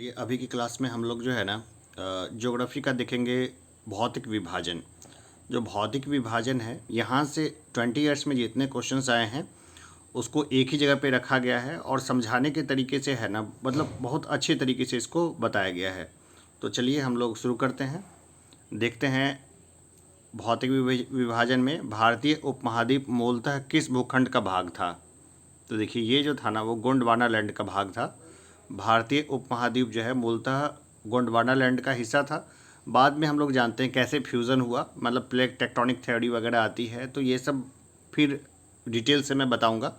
चलिए अभी की क्लास में हम लोग जो है ना ज्योग्राफी का देखेंगे भौतिक विभाजन। जो भौतिक विभाजन है यहाँ से 20 ईयर्स में जितने क्वेश्चंस आए हैं उसको एक ही जगह पे रखा गया है और समझाने के तरीके से है ना, मतलब बहुत अच्छे तरीके से इसको बताया गया है। तो चलिए हम लोग शुरू करते हैं। देखते हैं भौतिक विभाजन में भारतीय उपमहाद्वीप मूलतः किस भूखंड का भाग था। तो देखिए ये जो था ना वो गोंडवाना लैंड का भाग था। भारतीय उपमहाद्वीप जो है मूलतः गोंडवाना लैंड का हिस्सा था। बाद में हम लोग जानते हैं कैसे फ्यूज़न हुआ, मतलब प्लेट टेक्टोनिक थ्योरी वगैरह आती है, तो ये सब फिर डिटेल से मैं बताऊंगा।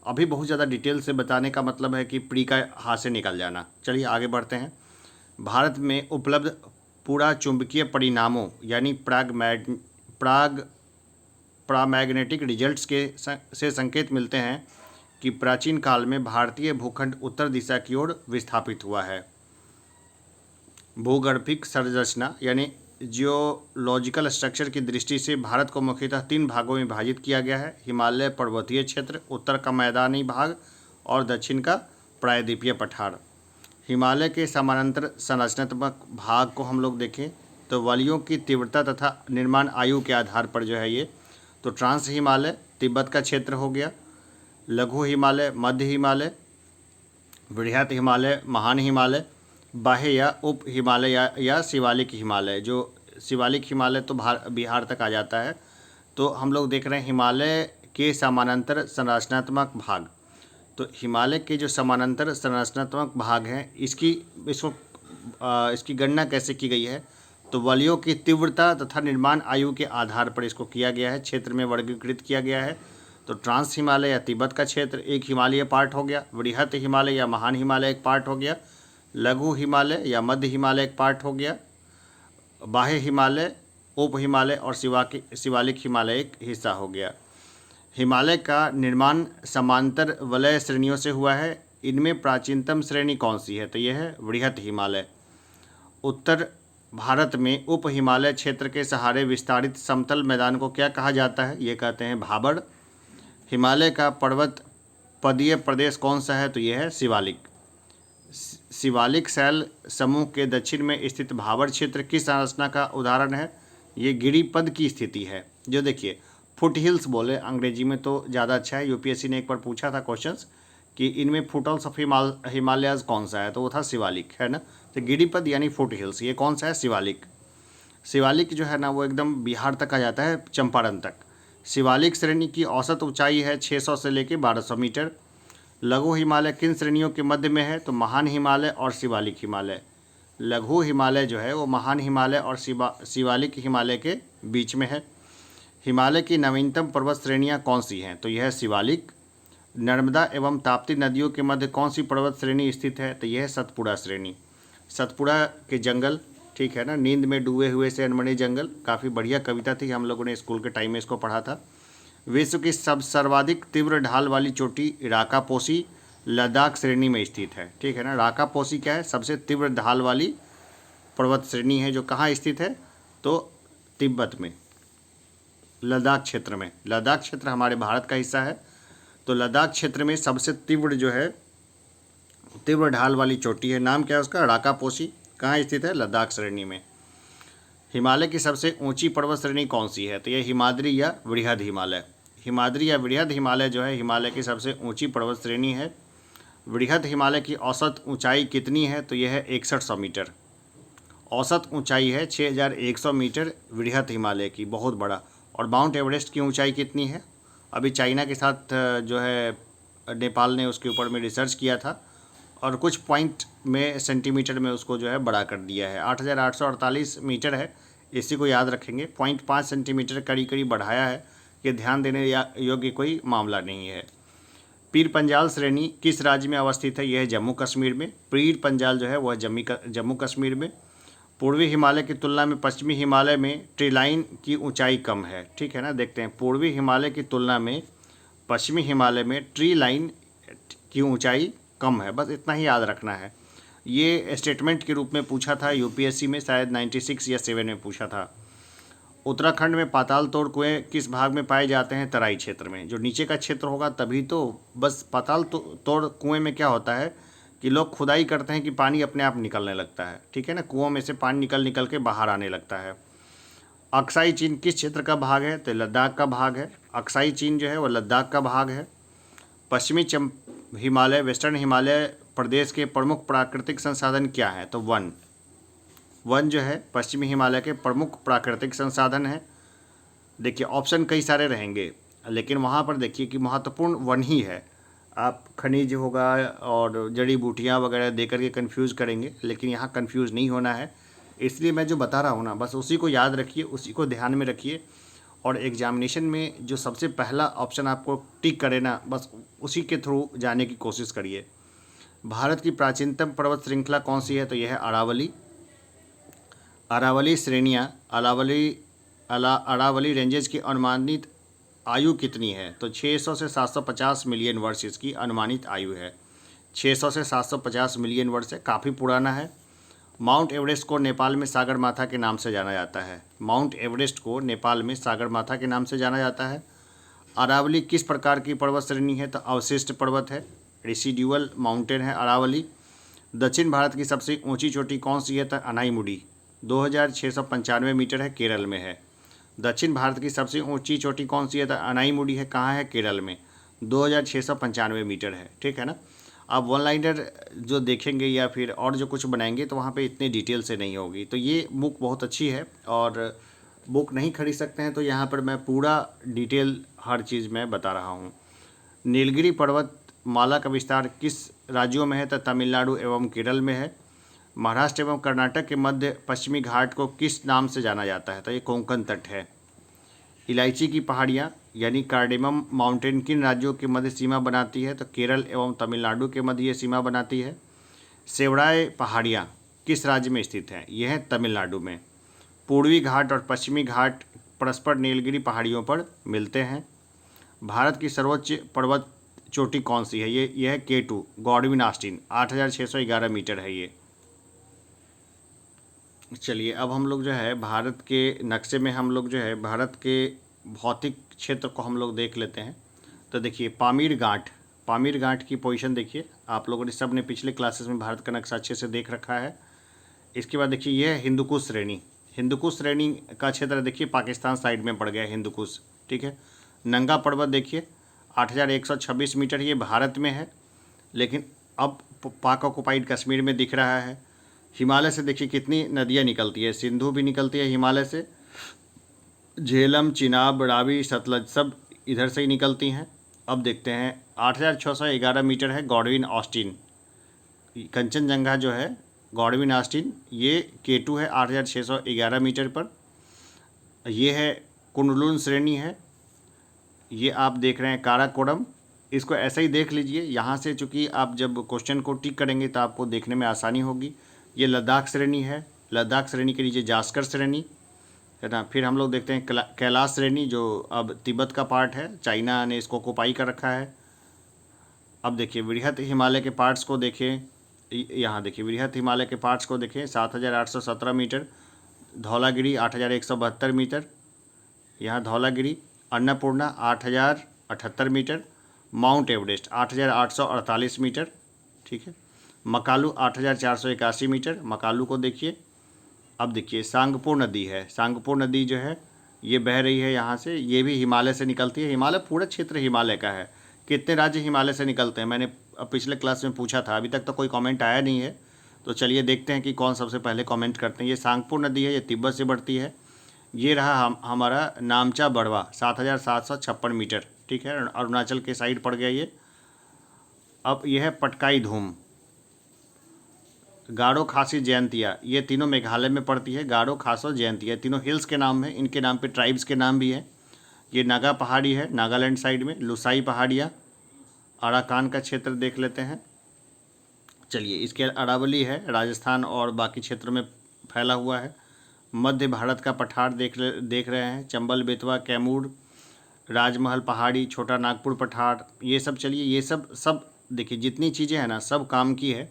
अभी बहुत ज़्यादा डिटेल से बताने का मतलब है कि प्री का हाथ से निकल जाना। चलिए आगे बढ़ते हैं। भारत में उपलब्ध पूरा चुंबकीय परिणामों यानी प्रामैग्नेटिक रिजल्ट्स के से संकेत मिलते हैं कि प्राचीन काल में भारतीय भूखंड उत्तर दिशा की ओर विस्थापित हुआ है। भूगर्भिक संरचना यानी जियोलॉजिकल स्ट्रक्चर की दृष्टि से भारत को मुख्यतः 3 भागों में विभाजित किया गया है: हिमालय पर्वतीय क्षेत्र, उत्तर का मैदानी भाग और दक्षिण का प्रायद्वीपीय पठार। हिमालय के समानांतर संरचनात्मक भाग को हम लोग देखें तो वलयों की तीव्रता तथा निर्माण आयु के आधार पर जो है ये तो ट्रांस हिमालय तिब्बत का क्षेत्र हो गया, लघु हिमालय, मध्य हिमालय, वृहत हिमालय, महान हिमालय, बाह्य या उप हिमालय या शिवालिक हिमालय। जो शिवालिक हिमालय तो बिहार तक आ जाता है। तो हम लोग देख रहे हैं हिमालय के समानांतर संरचनात्मक भाग। तो हिमालय के जो समानांतर संरचनात्मक भाग हैं इसकी गणना कैसे की गई है, तो वलयों की तीव्रता तथा निर्माण आयु के आधार पर इसको किया गया है, क्षेत्र में वर्गीकृत किया गया है। तो ट्रांस हिमालय या तिब्बत का क्षेत्र एक हिमालय पार्ट हो गया, वृहत हिमालय या महान हिमालय एक पार्ट हो गया, लघु हिमालय या मध्य हिमालय एक पार्ट हो गया, बाह्य हिमालय, उप हिमालय और शिवालिक हिमालय एक हिस्सा हो गया। हिमालय का निर्माण समांतर वलय श्रेणियों से हुआ है। इनमें प्राचीनतम श्रेणी कौन सी है, तो यह है वृहत हिमालय। उत्तर भारत में उप हिमालय क्षेत्र के सहारे विस्तारित समतल मैदान को क्या कहा जाता है, ये कहते हैं भाबड़। हिमालय का पर्वत पदीय प्रदेश कौन सा है, तो यह है शिवालिक। शिवालिक शैल समूह के दक्षिण में स्थित भाबर क्षेत्र किस संरचना का उदाहरण है, ये गिरिपद की स्थिति है। जो देखिए फुट हिल्स बोले अंग्रेजी में तो ज़्यादा अच्छा है। यूपीएससी ने एक बार पूछा था क्वेश्चंस कि इनमें फुटल्स ऑफ हिमालयाज कौन सा है, तो वो था शिवालिक, है ना। तो गिरिपद यानी फुट हिल्स, ये कौन सा है, शिवालिक। शिवालिक जो है ना वो एकदम बिहार तक आ जाता है, चंपारण तक। शिवालिक श्रेणी की औसत ऊंचाई है 600 से लेकर 1200 मीटर। लघु हिमालय किन श्रेणियों के मध्य में है, तो महान हिमालय और शिवालिक हिमालय। लघु हिमालय जो है वो महान हिमालय और शिवालिक हिमालय के बीच में है। हिमालय की नवीनतम पर्वत श्रेणियाँ कौन सी हैं, तो यह है शिवालिक। नर्मदा एवं ताप्ती नदियों के मध्य कौन सी पर्वत श्रेणी स्थित है, तो यह है सतपुड़ा श्रेणी। सतपुड़ा के जंगल, ठीक है ना, नींद में डूबे हुए से अनमने जंगल, काफ़ी बढ़िया कविता थी, हम लोगों ने स्कूल के टाइम में इसको पढ़ा था। विश्व की सर्वाधिक तीव्र ढाल वाली चोटी राकापोसी लद्दाख श्रेणी में स्थित है, ठीक है ना। राकापोसी क्या है, सबसे तीव्र ढाल वाली पर्वत श्रेणी है, जो कहाँ स्थित है, तो तिब्बत में, लद्दाख क्षेत्र में। लद्दाख क्षेत्र हमारे भारत का हिस्सा है। तो लद्दाख क्षेत्र में सबसे तीव्र जो है तीव्र ढाल वाली चोटी है, नाम क्या है उसका, राकापोसी। कहाँ स्थित है, लद्दाख श्रेणी में। हिमालय की सबसे ऊंची पर्वत श्रेणी कौन सी है, तो यह हिमाद्री या वृहद हिमालय। हिमाद्री या वृहद हिमालय जो है हिमालय की सबसे ऊंची पर्वत श्रेणी है। वृहद हिमालय की औसत ऊंचाई कितनी है, तो यह है 6100 मीटर। औसत ऊंचाई है 6100 मीटर वृहद हिमालय की, बहुत बड़ा। और माउंट एवरेस्ट की ऊंचाई कितनी है, अभी चाइना के साथ जो है नेपाल ने उसके ऊपर में रिसर्च किया था और कुछ पॉइंट में सेंटीमीटर में उसको जो है बड़ा कर दिया है। 8848 मीटर है, इसी को याद रखेंगे। 0.5 सेंटीमीटर करीब करीब बढ़ाया है, ये ध्यान देने योग्य कोई मामला नहीं है। पीर पंजाल श्रेणी किस राज्य में अवस्थित है, यह है जम्मू कश्मीर में। पीर पंजाल जो है वह जम्मू कश्मीर में। पूर्वी हिमालय की तुलना में पश्चिमी हिमालय में ट्री लाइन की ऊंचाई कम है, ठीक है ना। देखते हैं, पूर्वी हिमालय की तुलना में पश्चिमी हिमालय में ट्री लाइन की ऊंचाई कम है, बस इतना ही याद रखना है। ये स्टेटमेंट के रूप में पूछा था यूपीएससी में, शायद 96 या 7 में पूछा था। उत्तराखंड में पाताल तोड़ कुएँ किस भाग में पाए जाते हैं, तराई क्षेत्र में। जो नीचे का क्षेत्र होगा तभी तो, बस पाताल तोड़ कुएँ में क्या होता है कि लोग खुदाई करते हैं कि पानी अपने आप निकलने लगता है, ठीक है ना, कुओं में से पानी निकल निकल के बाहर आने लगता है। अक्साई चीन किस क्षेत्र का भाग है? तो लद्दाख का भाग है। अक्साई चीन जो है वो लद्दाख का भाग है। पश्चिमी हिमालय, वेस्टर्न हिमालय प्रदेश के प्रमुख प्राकृतिक संसाधन क्या है? तो वन। वन जो है पश्चिमी हिमालय के प्रमुख प्राकृतिक संसाधन है। देखिए ऑप्शन कई सारे रहेंगे, लेकिन वहाँ पर देखिए कि महत्वपूर्ण वन ही है। आप खनिज होगा और जड़ी बूटियाँ वगैरह दे करके कन्फ्यूज़ करेंगे, लेकिन यहाँ कन्फ्यूज़ नहीं होना है। इसलिए मैं जो बता रहा हूँ ना, बस उसी को याद रखिए, उसी को ध्यान में रखिए, और एग्जामिनेशन में जो सबसे पहला ऑप्शन आपको टिक करे ना, बस उसी के थ्रू जाने की कोशिश करिए। भारत की प्राचीनतम पर्वत श्रृंखला कौन सी है? तो यह है अरावली। अरावली श्रेणियाँ, अरावली रेंजेस की अनुमानित आयु कितनी है? तो 600 से 750 मिलियन वर्ष इसकी अनुमानित आयु है। 600 से 750 मिलियन वर्ष है, काफ़ी पुराना है। माउंट एवरेस्ट को नेपाल में सागरमाथा के नाम से जाना जाता है। माउंट एवरेस्ट को नेपाल में सागरमाथा के नाम से जाना जाता है। अरावली किस प्रकार की पर्वत श्रेणी है? तो अवशिष्ट पर्वत है, रेसिड्यूअल माउंटेन है अरावली। दक्षिण भारत की सबसे ऊंची चोटी कौन सी है? तो अनाईमुडी 2695 मीटर है, केरल में है। दक्षिण भारत की सबसे ऊंची चोटी कौन सी है? तो अनाईमुडी है, कहाँ है? केरल में, 2695 मीटर है, ठीक है ना। आप वन लाइनर जो देखेंगे या फिर और जो कुछ बनाएंगे तो वहाँ पे इतनी डिटेल से नहीं होगी। तो ये बुक बहुत अच्छी है, और बुक नहीं खरीद सकते हैं तो यहाँ पर मैं पूरा डिटेल हर चीज़ मैं बता रहा हूँ। नीलगिरी पर्वत माला का विस्तार किस राज्यों में है? तो तमिलनाडु एवं केरल में है। महाराष्ट्र एवं कर्नाटक के मध्य पश्चिमी घाट को किस नाम से जाना जाता है? तो ये कोंकण तट है। इलायची की पहाड़ियाँ यानी कार्डेमम माउंटेन किन राज्यों के मध्य सीमा बनाती है? तो केरल एवं तमिलनाडु के मध्य ये सीमा बनाती है। सेवड़ाए पहाड़ियाँ किस राज्य में स्थित हैं? यह है तमिलनाडु में। पूर्वी घाट और पश्चिमी घाट परस्पर नीलगिरी पहाड़ियों पर मिलते हैं। भारत की सर्वोच्च पर्वत चोटी कौन सी है? यह है K2 गॉडविन ऑस्टिन, 8611 मीटर है ये। चलिए अब हम लोग जो है भारत के नक्शे में हम लोग जो है भारत के भौतिक क्षेत्र को हम लोग देख लेते हैं। तो देखिए पामीर घाट की पोजीशन देखिए, आप लोगों ने सब ने पिछले क्लासेस में भारत का नक्शा अच्छे से देख रखा है। इसके बाद देखिए यह है हिंदुकुश श्रेणी। हिंदुकुश श्रेणी का क्षेत्र देखिए पाकिस्तान साइड में पड़ गया है हिंदुकुश, ठीक है। नंगा पर्वत देखिए 8126 मीटर, ये भारत में है, लेकिन अब पाक ऑक्युपाइड कश्मीर में दिख रहा है। हिमालय से देखिए कितनी नदियाँ निकलती है, सिंधु भी निकलती है हिमालय से, झेलम, चिनाब, रावी, सतलज सब इधर से ही निकलती हैं। अब देखते हैं 8611 मीटर है गॉडविन ऑस्टिन, कंचनजंगा जो है गॉडविन ऑस्टिन, ये K2 है 8611 मीटर पर। ये है कुंडलून श्रेणी है, ये आप देख रहे हैं काराकोरम, इसको ऐसा ही देख लीजिए। यहाँ से चूँकि आप जब क्वेश्चन को टिक करेंगे तो आपको देखने में आसानी होगी। ये लद्दाख श्रेणी है, लद्दाख श्रेणी के नीचे जास्कर श्रेणी है ना। फिर हम लोग देखते हैं कैलाश श्रेणी जो अब तिब्बत का पार्ट है, चाइना ने इसको ऑक्युपाई कर रखा है। अब देखिए वृहत हिमालय के पार्ट्स को देखें, यहाँ देखिए वृहत हिमालय के पार्ट्स को देखें 7817 मीटर, धौलागिरी 8172 मीटर, यहाँ Dhaulagiri, Annapurna 8078 metre, mount Everest 8848 metre, ठीक है। मकालू 8481 मीटर, मकालू को देखिए। अब देखिए सांगपो नदी है, सांगपो नदी जो है ये बह रही है यहाँ से, ये भी हिमालय से निकलती है। हिमालय पूरा क्षेत्र हिमालय का है। कितने राज्य हिमालय से निकलते हैं मैंने पिछले क्लास में पूछा था, अभी तक तो कोई कमेंट आया नहीं है, तो चलिए देखते हैं कि कौन सबसे पहले कमेंट करते हैं। ये सांगपो नदी है, ये तिब्बत से बढ़ती है। ये रहा हमारा नामचा बड़वा 7756 मीटर, ठीक है, अरुणाचल के साइड पड़ गया ये। अब यह है पटकाई धूम, गारो खासी जयंतिया, ये तीनों मेघालय में पड़ती है। गारो खासो जयंतिया तीनों हिल्स के नाम हैं, इनके नाम पे ट्राइब्स के नाम भी हैं। ये नागा पहाड़ी है, नागालैंड साइड में लुसाई पहाड़ियाँ, अराकान का क्षेत्र देख लेते हैं। चलिए इसके अरावली है, राजस्थान और बाकी क्षेत्रों में फैला हुआ है। मध्य भारत का पठार देख रहे हैं, चंबल, बेतवा, कैमूर, राजमहल पहाड़ी, छोटा नागपुर पठार, ये सब। चलिए ये सब देखिए जितनी चीज़ें हैं ना सब काम की है,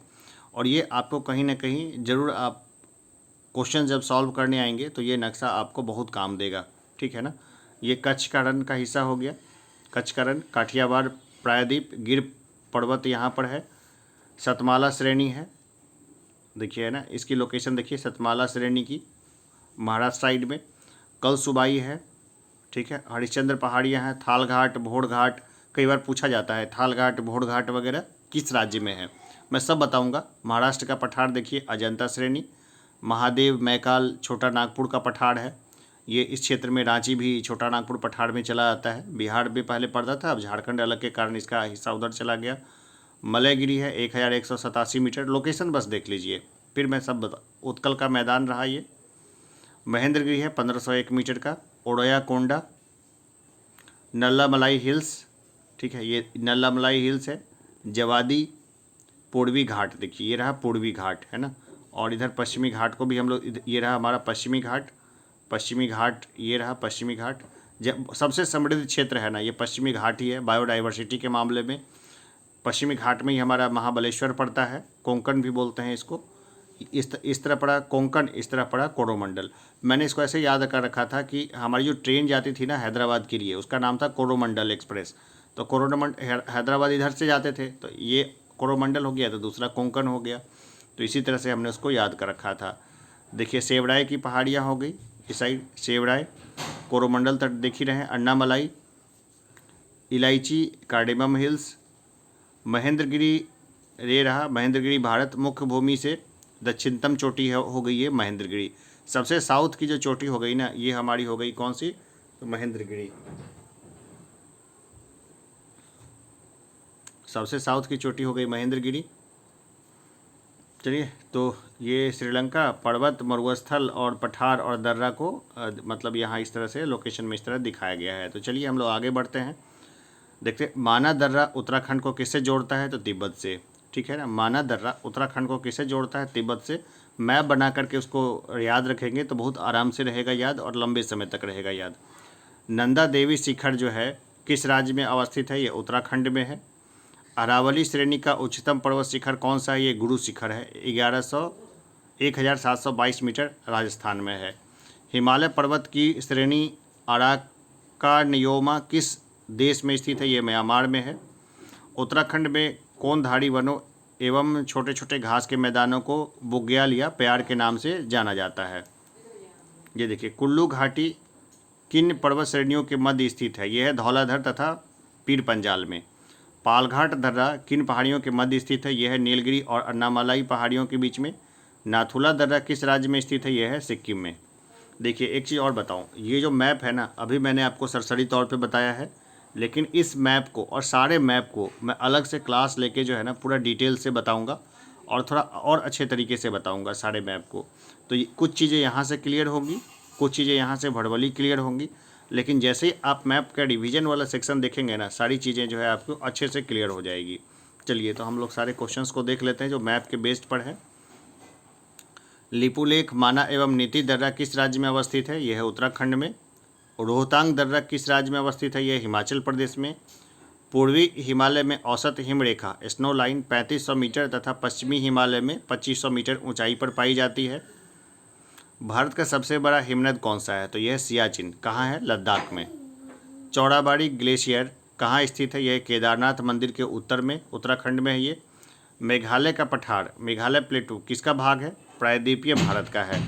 और ये आपको कहीं ना कहीं ज़रूर आप क्वेश्चन जब सॉल्व करने आएंगे तो ये नक्शा आपको बहुत काम देगा, ठीक है ना। ये कच्छ का रण का हिस्सा हो गया, कच्छ का रण, काठियावाड़, प्रायद्वीप, गिर पर्वत यहाँ पर है, सतमाला श्रेणी है, देखिए है ना, इसकी लोकेशन देखिए, सतमाला श्रेणी की महाराष्ट्र साइड में। कलसुबाई है, ठीक है। हरिश्चंद्र पहाड़ियाँ हैं, थाल घाट, भोड़ घाट, कई बार पूछा जाता है थाल घाट, भोड़ घाट वगैरह किस राज्य में है, मैं सब बताऊंगा। महाराष्ट्र का पठार देखिए अजंता श्रेणी। महादेव मैकाल छोटा नागपुर का पठार है, ये इस क्षेत्र में रांची भी छोटा नागपुर पठार में चला आता है। बिहार में पहले पड़ता था, अब झारखंड अलग के कारण इसका हिस्सा उधर चला गया। मलयगिरी है 1187 मीटर, लोकेशन बस देख लीजिए, फिर मैं सब बता। उत्कल का मैदान रहा ये। महेंद्रगिरी है 1501 मीटर का। ओडया कोंडा, नल्लामलाई हिल्स, ठीक है, ये नल्लामलाई हिल्स है। जवादी, पूर्वी घाट, देखिए ये रहा पूर्वी घाट, है ना। और इधर पश्चिमी घाट को भी हम लोग, ये रहा हमारा पश्चिमी घाट, पश्चिमी घाट, ये रहा पश्चिमी घाट। जब सबसे समृद्ध क्षेत्र है ना ये पश्चिमी घाट ही है बायोडाइवर्सिटी के मामले में। पश्चिमी घाट में ही हमारा महाबलेश्वर पड़ता है, कोंकण भी बोलते हैं इसको। इस तरह पड़ा कोंकण, इस तरह पड़ा कोरोमंडल। मैंने इसको ऐसे याद कर रखा था कि हमारी जो ट्रेन जाती थी ना हैदराबाद के लिए, उसका नाम था कोरोमंडल एक्सप्रेस। तो हैदराबाद इधर से जाते थे, तो ये कोरोमंडल हो गया, तो दूसरा कोंकण हो गया। तो इसी तरह से हमने उसको याद कर रखा था। देखिए सेवड़ाई की पहाड़ियाँ हो गई इस साइड, सेवड़ाई, कोरोमंडल तट देख ही रहे हैं। अन्नामलाई, इलायची, कार्डेमम हिल्स, महेंद्रगिरी, ये रहा महेंद्रगिरी। भारत मुख्य भूमि से दक्षिणतम चोटी हो गई है महेंद्रगिरी। सबसे साउथ की जो चोटी हो गई ना, ये हमारी हो गई कौन सी, तो महेंद्रगिरी। सबसे साउथ की चोटी हो गई महेंद्रगिरी। चलिए, तो ये श्रीलंका पर्वत, मरुस्थल और पठार और दर्रा को मतलब यहाँ इस तरह से लोकेशन में इस तरह दिखाया गया है। तो चलिए हम लोग आगे बढ़ते हैं। देखते माना दर्रा उत्तराखंड को किससे जोड़ता है, तो तिब्बत से, ठीक है ना। माना दर्रा उत्तराखंड को किससे जोड़ता है, तिब्बत से। मैप बना करके उसको याद रखेंगे तो बहुत आराम से रहेगा याद, और लंबे समय तक रहेगा याद। नंदा देवी शिखर जो है किस राज्य में अवस्थित है, ये उत्तराखंड में है। अरावली श्रेणी का उच्चतम पर्वत शिखर कौन सा है, ये गुरु शिखर है, 1722 मीटर, राजस्थान में है। हिमालय पर्वत की श्रेणी अराकानयोमा किस देश में स्थित है, ये म्यांमार में है। उत्तराखंड में कोनधारी वनों एवं छोटे छोटे घास के मैदानों को बुग्याल या प्यार के नाम से जाना जाता है। ये देखिए कुल्लू घाटी किन पर्वत श्रेणियों के मध्य स्थित है, यह है धौलाधर तथा पीर पंजाल में। पालघाट दर्रा किन पहाड़ियों के मध्य स्थित है, यह है नीलगिरी और अन्नामलाई पहाड़ियों के बीच में। नाथुला दर्रा किस राज्य में स्थित है, यह है सिक्किम में। देखिए एक चीज़ और बताऊं, ये जो मैप है ना, अभी मैंने आपको सरसरी तौर पे बताया है, लेकिन इस मैप को और सारे मैप को मैं अलग से क्लास लेके जो है ना पूरा डिटेल से बताऊंगा, और थोड़ा और अच्छे तरीके से बताऊंगा सारे मैप को। तो कुछ चीज़ें यहाँ से क्लियर होंगी, कुछ चीज़ें यहाँ से भड़बली क्लियर होंगी, लेकिन जैसे ही आप मैप का डिवीज़न वाला सेक्शन देखेंगे ना, सारी चीज़ें जो है आपको अच्छे से क्लियर हो जाएगी। चलिए तो हम लोग सारे क्वेश्चंस को देख लेते हैं जो मैप के बेस्ड पर है। लिपुलेख, माना एवं नीति दर्रा किस राज्य में अवस्थित है, यह है उत्तराखंड में। रोहतांग दर्रा किस राज्य में अवस्थित है, यह हिमाचल प्रदेश में। पूर्वी हिमालय में औसत हिमरेखा स्नो लाइन 3500 मीटर तथा पश्चिमी हिमालय में 2500 मीटर ऊंचाई पर पाई जाती है। भारत का सबसे बड़ा हिमनद कौन सा है, तो यह सियाचिन, कहाँ है, लद्दाख में। चौड़ाबाड़ी ग्लेशियर कहाँ स्थित है, यह केदारनाथ मंदिर के उत्तर में, उत्तराखंड में है ये। मेघालय का पठार, मेघालय प्लेटू किसका भाग है, प्रायद्वीपीय भारत का है,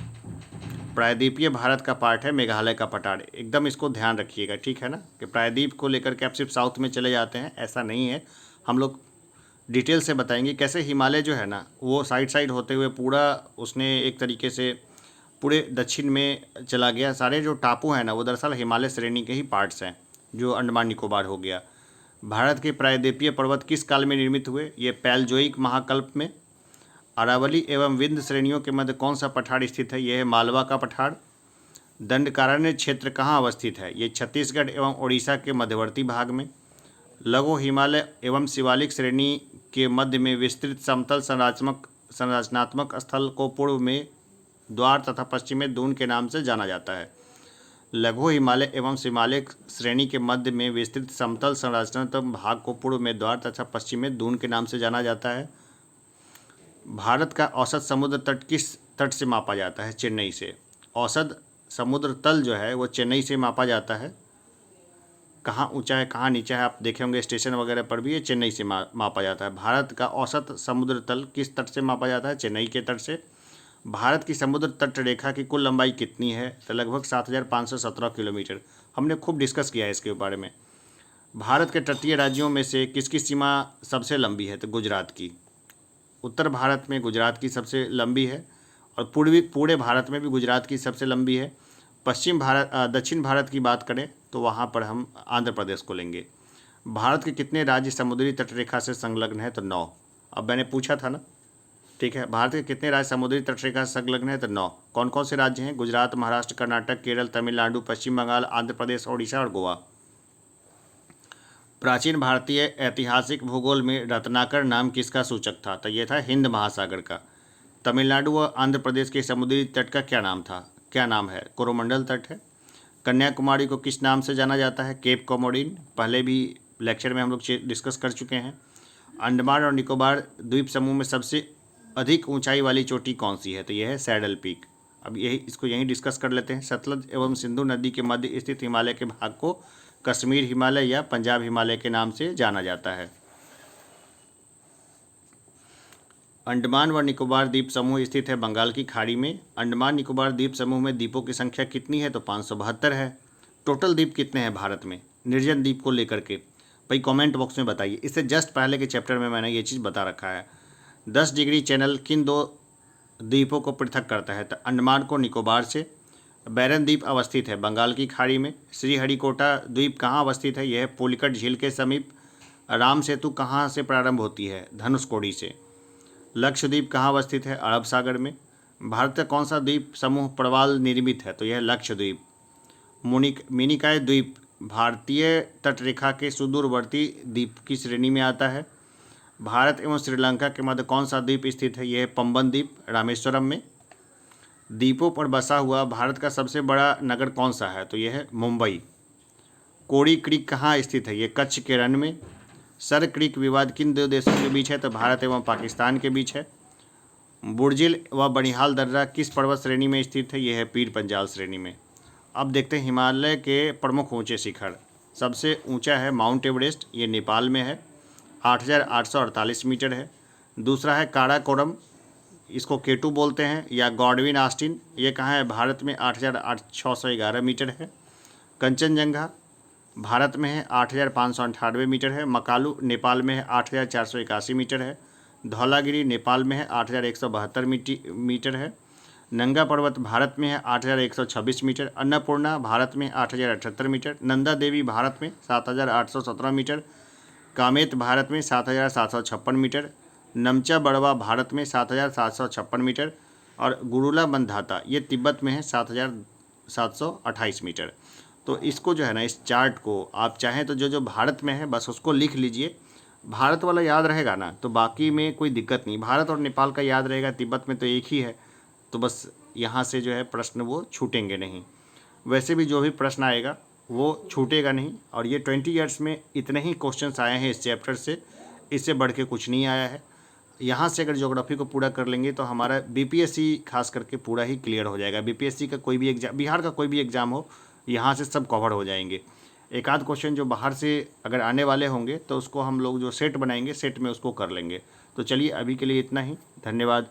प्रायद्वीपीय भारत का पार्ट है मेघालय का पठार। एकदम इसको ध्यान रखिएगा, ठीक है ना, कि प्रायद्वीप को लेकर के आप सिर्फ साउथ में चले जाते हैं, ऐसा नहीं है। हम लोग डिटेल से बताएंगे कैसे हिमालय जो है ना वो साइड साइड होते हुए पूरा उसने एक तरीके से पूरे दक्षिण में चला गया। सारे जो टापू हैं ना वो दरअसल हिमालय श्रेणी के ही पार्ट्स हैं, जो अंडमान निकोबार हो गया। भारत के प्रायद्वीपीय पर्वत किस काल में निर्मित हुए, ये पैलजोइक महाकल्प में। अरावली एवं विंध्य श्रेणियों के मध्य कौन सा पठार स्थित है, यह है मालवा का पठार। दंडकारण्य क्षेत्र कहाँ अवस्थित है, ये छत्तीसगढ़ एवं उड़ीसा के मध्यवर्ती भाग में। लघु हिमालय एवं शिवालिक श्रेणी के मध्य में विस्तृत समतल संरचनात्मक स्थल को पूर्व में द्वार तथा पश्चिम में दून के नाम से जाना जाता है। लघु हिमालय एवं शिवालिक श्रेणी के मध्य में विस्तृत समतल संरचनात्मक भाग को पूर्व में द्वार तथा पश्चिम में दून के नाम से जाना जाता है। भारत का औसत समुद्र तट किस तट से मापा जाता है, चेन्नई से। औसत समुद्र तल जो है वो चेन्नई से मापा जाता है। कहाँ ऊंचा है कहाँ नीचा है आप देखे होंगे स्टेशन वगैरह पर भी, ये चेन्नई से मापा जाता है। भारत का औसत समुद्र तल किस तट से मापा जाता है? चेन्नई के तट से। भारत की समुद्र तट रेखा की कुल लंबाई कितनी है? तो लगभग 7,517 किलोमीटर। हमने खूब डिस्कस किया है इसके बारे में। भारत के तटीय राज्यों में से किसकी सीमा सबसे लंबी है? तो गुजरात की। उत्तर भारत में गुजरात की सबसे लंबी है और पूरे भारत में भी गुजरात की सबसे लंबी है। दक्षिण भारत की बात करें तो वहाँ पर हम आंध्र प्रदेश को लेंगे। भारत के कितने राज्य समुद्री तटरेखा से संलग्न है? तो 9। अब मैंने पूछा था ना, ठीक है। भारत के कितने राज्य समुद्री तटरेखा से संलग्न है? तो 9। कौन कौन से राज्य हैं? गुजरात, महाराष्ट्र, कर्नाटक, केरल, तमिलनाडु, पश्चिम बंगाल, आंध्र प्रदेश, ओडिशा और गोवा। प्राचीन भारतीय ऐतिहासिक भूगोल में रत्नाकर नाम किसका सूचक था? तो ये था हिंद महासागर का। तमिलनाडु व आंध्र प्रदेश के समुद्री तट का क्या नाम है? कोरोमंडल तट है। कन्याकुमारी को किस नाम से जाना जाता है? केप कोमोडिन। पहले भी लेक्चर में हम लोग डिस्कस कर चुके हैं। अंडमान और निकोबार द्वीप समूह में सबसे अधिक ऊंचाई वाली चोटी कौन सी है? तो यह है सैडल पीक। अब इसको यहीं डिस्कस कर लेते हैं। सतलज एवं सिंधु नदी के मध्य स्थित हिमालय के भाग को कश्मीर हिमालय या पंजाब हिमालय के नाम से जाना जाता है। अंडमान व निकोबार द्वीप समूह स्थित है बंगाल की खाड़ी में। अंडमान निकोबार द्वीप समूह में द्वीपों की संख्या कितनी है? तो 572 है। टोटल द्वीप कितने हैं भारत में निर्जन द्वीप को लेकर के? भाई कमेंट बॉक्स में बताइए। इससे जस्ट पहले के चैप्टर में मैंने ये चीज़ बता रखा है। 10 डिग्री चैनल किन 2 द्वीपों को पृथक करता है? तो अंडमान को निकोबार से। बैरन द्वीप अवस्थित है बंगाल की खाड़ी में। श्रीहरिकोटा द्वीप कहाँ अवस्थित है? यह है पुलिकट झील के समीप। राम सेतु कहाँ से प्रारंभ होती है? धनुषकोडी से। लक्षद्वीप कहाँ अवस्थित है? अरब सागर में। भारत का कौन सा द्वीप समूह प्रवाल निर्मित है? तो यह लक्षद्वीप। मिनिकॉय द्वीप भारतीय तटरेखा के सुदूरवर्ती द्वीप की श्रेणी में आता है। भारत एवं श्रीलंका के मध्य कौन सा द्वीप स्थित है? यह है पंबन द्वीप रामेश्वरम में। द्वीपों पर बसा हुआ भारत का सबसे बड़ा नगर कौन सा है? तो यह है मुंबई। कोड़ी क्रीक कहाँ स्थित है? ये कच्छ के रण में। सर क्रीक विवाद किन 2 देशों के बीच है? तो भारत एवं पाकिस्तान के बीच है। बुर्जिल व बनिहाल दर्रा किस पर्वत श्रेणी में स्थित है? यह है पीर पंजाल श्रेणी में। अब देखते हैं हिमालय के प्रमुख ऊंचे शिखर। सबसे ऊंचा है माउंट एवरेस्ट, ये नेपाल में है, 8,848 मीटर है। दूसरा है काराकोरम, इसको केटू बोलते हैं, या गॉडविन ऑस्टिन, ये कहाँ है? भारत में 8,611 मीटर है। कंचनजंगा भारत में है, 8,598 मीटर है। मकालू नेपाल में है, 8,481 मीटर है। धौलागिरी नेपाल में है, 8,172 मीटर है। नंगा पर्वत भारत में है, 8,126 मीटर। अन्नपूर्णा भारत में 8,078 मीटर। नंदा देवी भारत में 7,817 मीटर। कामेत भारत में 7,756 मीटर। नमचा बड़वा भारत में 7,756 मीटर। और गुरुला बंधाता ये तिब्बत में है 7,728 मीटर। तो इसको जो है ना, इस चार्ट को आप चाहें तो जो भारत में है बस उसको लिख लीजिए। भारत वाला याद रहेगा ना तो बाकी में कोई दिक्कत नहीं। भारत और नेपाल का याद रहेगा, तिब्बत में तो एक ही है, तो बस यहाँ से जो है प्रश्न वो छूटेंगे नहीं। वैसे भी जो भी प्रश्न आएगा वो छूटेगा नहीं। और ये 20 ईयर्स में इतने ही क्वेश्चंस आए हैं इस चैप्टर से, इससे बढ़ के कुछ नहीं आया है। यहाँ से अगर ज्योग्राफी को पूरा कर लेंगे तो हमारा बीपीएससी खास करके पूरा ही क्लियर हो जाएगा। बीपीएससी का कोई भी एग्जाम, बिहार का कोई भी एग्ज़ाम हो, यहाँ से सब कवर हो जाएंगे। एक आध क्वेश्चन जो बाहर से अगर आने वाले होंगे तो उसको हम लोग जो सेट बनाएंगे, सेट में उसको कर लेंगे। तो चलिए अभी के लिए इतना ही, धन्यवाद।